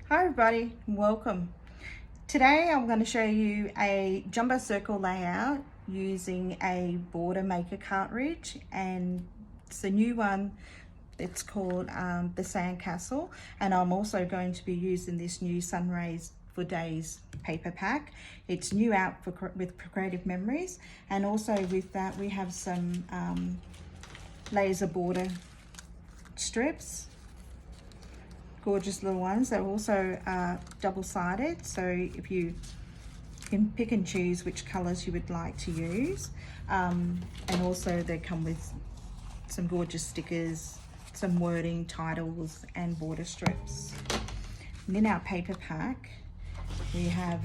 Hi everybody, welcome. Today I'm going to show you a jumbo circle layout using a Border Maker cartridge, and it's a new one. It's called the Sandcastle, and I'm also going to be using this new Sunrays For Days paper pack. It's new out with Creative Memories, and also with that we have some laser border strips. Gorgeous little ones. They're also double-sided, so if you can pick and choose which colors you would like to use, and also they come with some gorgeous stickers, some wording, titles and border strips. And in our paper pack we have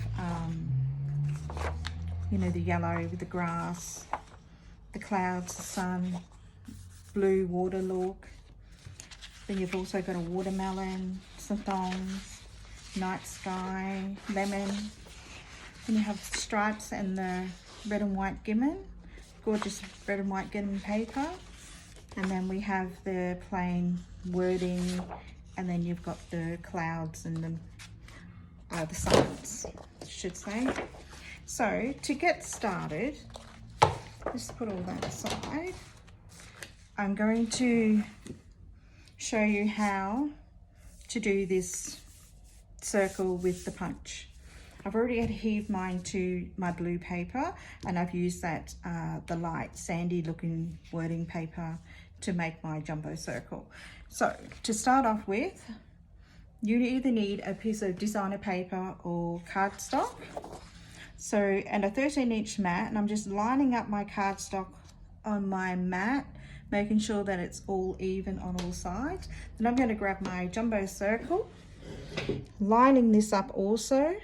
the yellow with the grass, the clouds, the sun, blue water look. Then you've also got a watermelon, some thongs, night sky, lemon. Then you have stripes and the red and white gingham, gorgeous red and white gingham paper. And then we have the plain wording, and then you've got the clouds and the suns, I should say. So to get started, just put all that aside. I'm going to show you how to do this circle with the punch. I've already adhered mine to my blue paper, and I've used that the light sandy looking wording paper to make my jumbo circle. So to start off with, you either need a piece of designer paper or cardstock, and a 13-inch mat, and I'm just lining up my cardstock on my mat, making sure that it's all even on all sides. Then I'm going to grab my jumbo circle, lining this up also,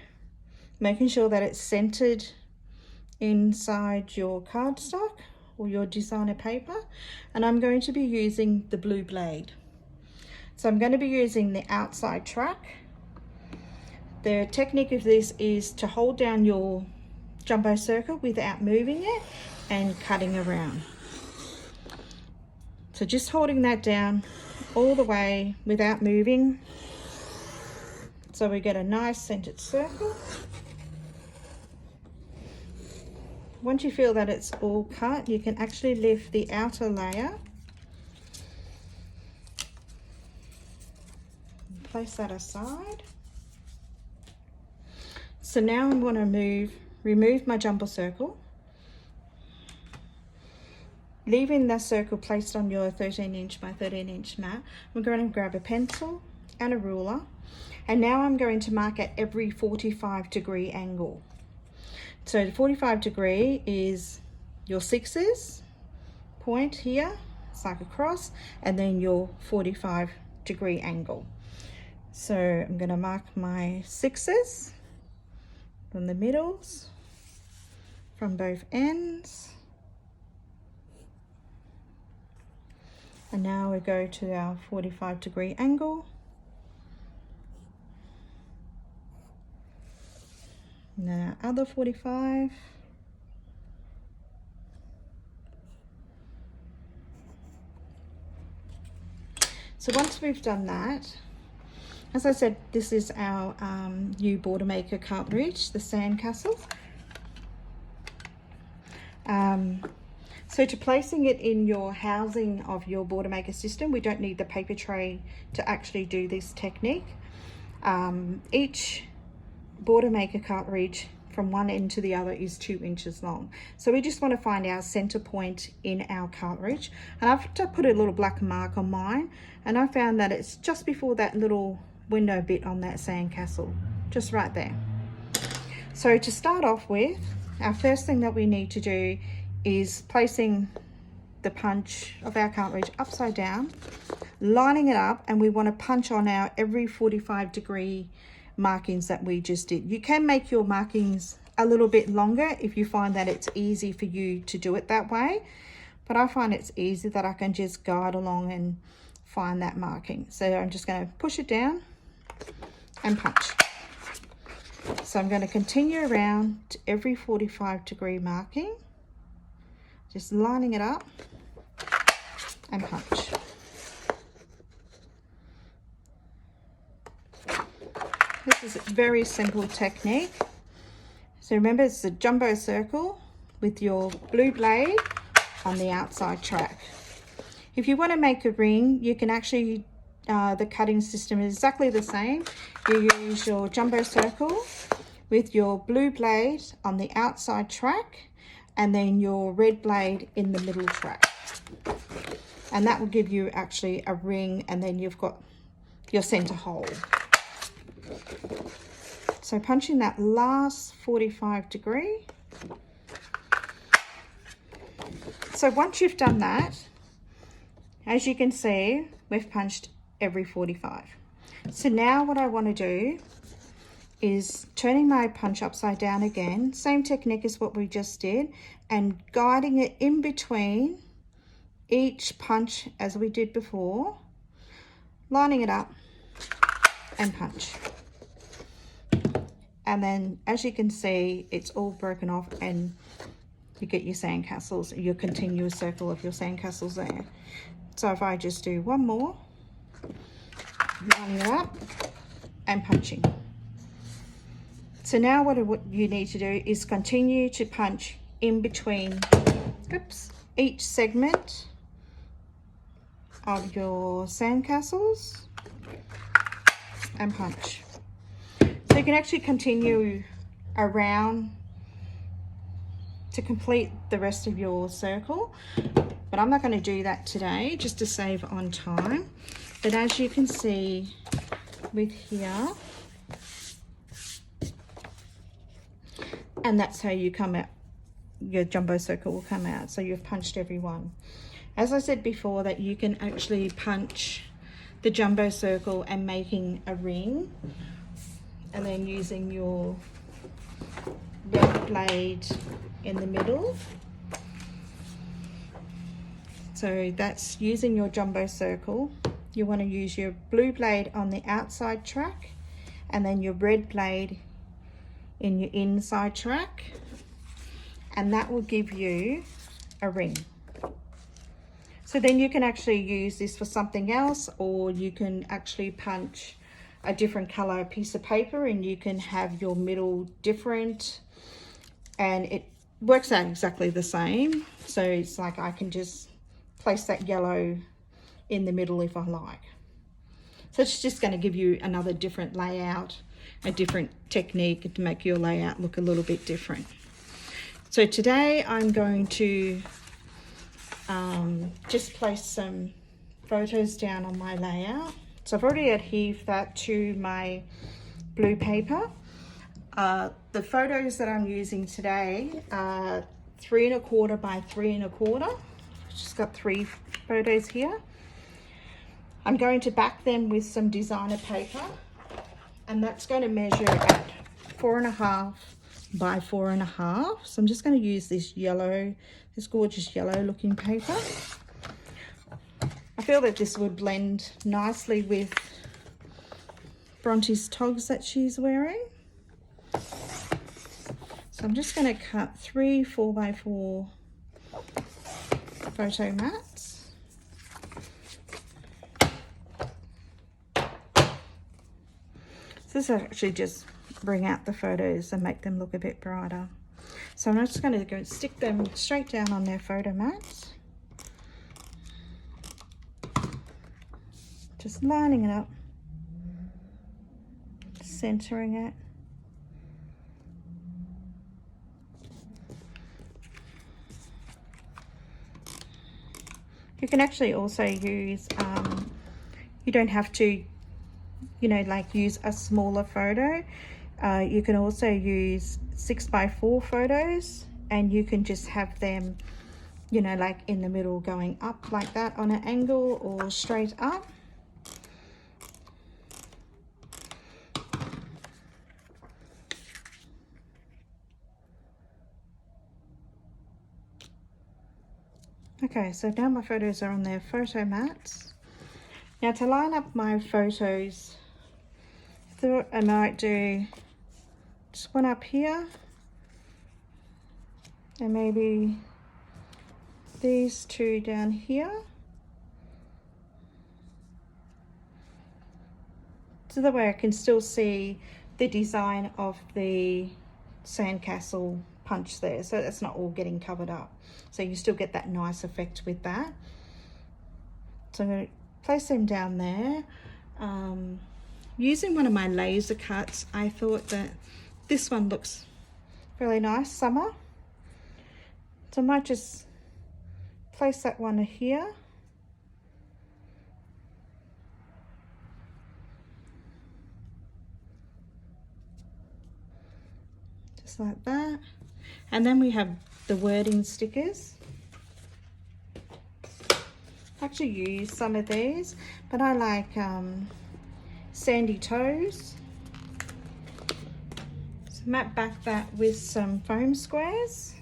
making sure that it's centered inside your cardstock or your designer paper. And I'm going to be using the blue blade. So I'm going to be using the outside track. The technique of this is to hold down your jumbo circle without moving it and cutting around. So just holding that down all the way without moving, so we get a nice centered circle. Once you feel that it's all cut, you can actually lift the outer layer, place that aside. So now I'm going to remove my jumbo circle, leaving the circle placed on your 13-inch by 13-inch mat. I'm going to grab a pencil and a ruler, and now I'm going to mark at every 45-degree angle. So the 45 degree is your sixes point here, it's like a cross, and then your 45-degree angle. So I'm going to mark my sixes from the middles, from both ends. And now we go to our 45-degree angle. And then our other 45. So once we've done that, as I said, this is our new Border Maker cartridge, the Sandcastle. So to placing it in your housing of your Border Maker system, we don't need the paper tray to actually do this technique. Each Border Maker cartridge from one end to the other is 2 inches long. So we just want to find our center point in our cartridge. And I've just put a little black mark on mine, and I found that it's just before that little window bit on that Sandcastle, just right there. So to start off with, our first thing that we need to do is placing the punch of our cartridge upside down, lining it up, and we want to punch on our every 45-degree markings that we just did. You can make your markings a little bit longer if you find that it's easy for you to do it that way, but I find it's easy that I can just guide along and find that marking. So I'm just going to push it down and punch. So I'm going to continue around to every 45-degree marking, just lining it up and punch. This is a very simple technique. So remember, it's a jumbo circle with your blue blade on the outside track. If you want to make a ring, you can actually, the cutting system is exactly the same. You use your jumbo circle with your blue blade on the outside track and then your red blade in the middle track. And that will give you actually a ring, and then you've got your center hole. So punching that last 45 degree. So once you've done that, as you can see, we've punched every 45. So now what I want to do is turning my punch upside down again, same technique as what we just did, and guiding it in between each punch as we did before, lining it up and punch. And then as you can see, it's all broken off and you get your sandcastles, your continuous circle of your sandcastles there. So if I just do one more, lining it up and punching. So now what you need to do is continue to punch in between, each segment of your sandcastles and punch. So you can actually continue around to complete the rest of your circle, but I'm not going to do that today just to save on time. But as you can see with here, and that's how you come out, your jumbo circle will come out. So you've punched every one. As I said before, that you can actually punch the jumbo circle and making a ring, and then using your red blade in the middle. So that's using your jumbo circle. You want to use your blue blade on the outside track and then your red blade in your inside track, and that will give you a ring. So then you can actually use this for something else, or you can actually punch a different color piece of paper and you can have your middle different, and it works out exactly the same. So it's like I can just place that yellow in the middle if I like. So it's just going to give you another different layout, a different technique to make your layout look a little bit different. So today I'm going to just place some photos down on my layout. So I've already adhered that to my blue paper. The photos that I'm using today are 3 1/4 by 3 1/4. Just got 3 photos here. I'm going to back them with some designer paper, and that's going to measure at 4 1/2 by 4 1/2. So I'm just going to use this yellow, this gorgeous yellow looking paper. I feel that this would blend nicely with Bronte's togs that she's wearing. So I'm just going to cut 3 4 by 4 photo mats. So this will actually just bring out the photos and make them look a bit brighter. So I'm just going to go stick them straight down on their photo mats. Just lining it up, centering it. You can actually also use, you don't have to, you know, like use a smaller photo. You can also use 6 by 4 photos, and you can just have them, you know, like in the middle going up like that on an angle or straight up. Okay, so now my photos are on their photo mats. Now to line up my photos, I might do just one up here, and maybe these 2 down here. So that way I can still see the design of the Sandcastle punch there, so it's not all getting covered up. So you still get that nice effect with that. So I'm going to place them down there. Using one of my laser cuts, I thought that this one looks really nice, summer. So I might just place that one here. Just like that. And then we have the wording stickers. I actually use some of these, but I like Sandy Toes. So matte back that with some foam squares.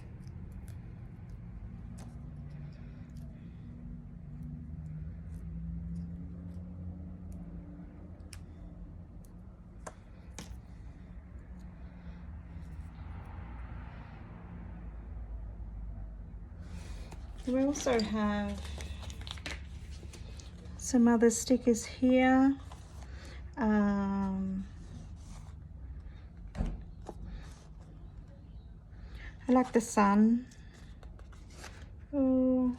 We also have some other stickers here. I like the sun. Oh,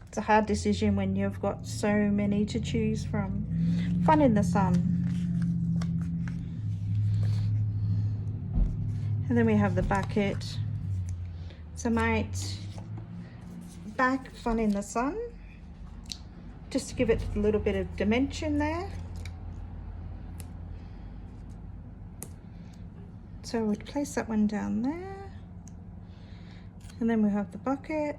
it's a hard decision when you've got so many to choose from. Fun in the sun. And then we have the bucket. So I might back fun in the sun, just to give it a little bit of dimension there. So I would place that one down there, and then we have the bucket.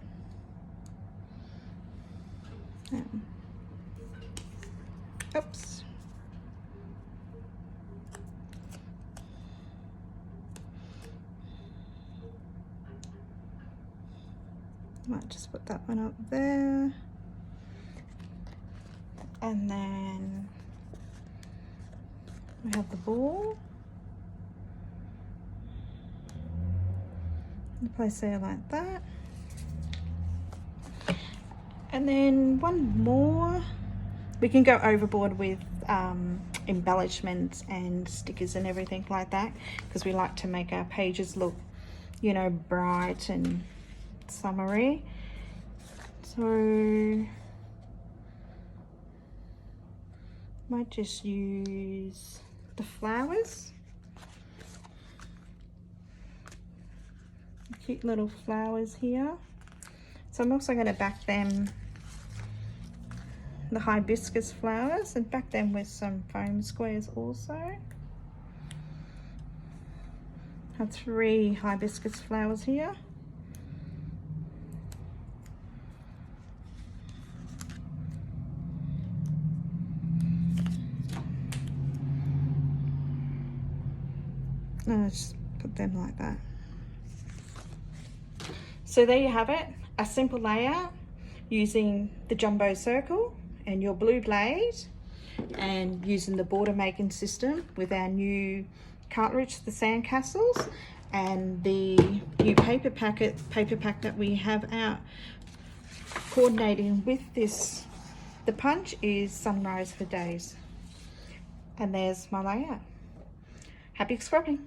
Oops. Might just put that one up there. And then we have the ball. Place there like that. And then one more. We can go overboard with embellishments and stickers and everything like that, because we like to make our pages look, you know, bright and summery. So might just use the flowers. Cute little flowers here. So I'm also going to back them, the hibiscus flowers, and back them with some foam squares also. Have 3 hibiscus flowers here. And I just put them like that. So there you have it, a simple layout using the jumbo circle and your blue blade, and using the border making system with our new cartridge, the Sandcastles, and the new paper pack that we have out. Coordinating with this, the punch is Sunrays For Days. And there's my layout. Happy scrapping.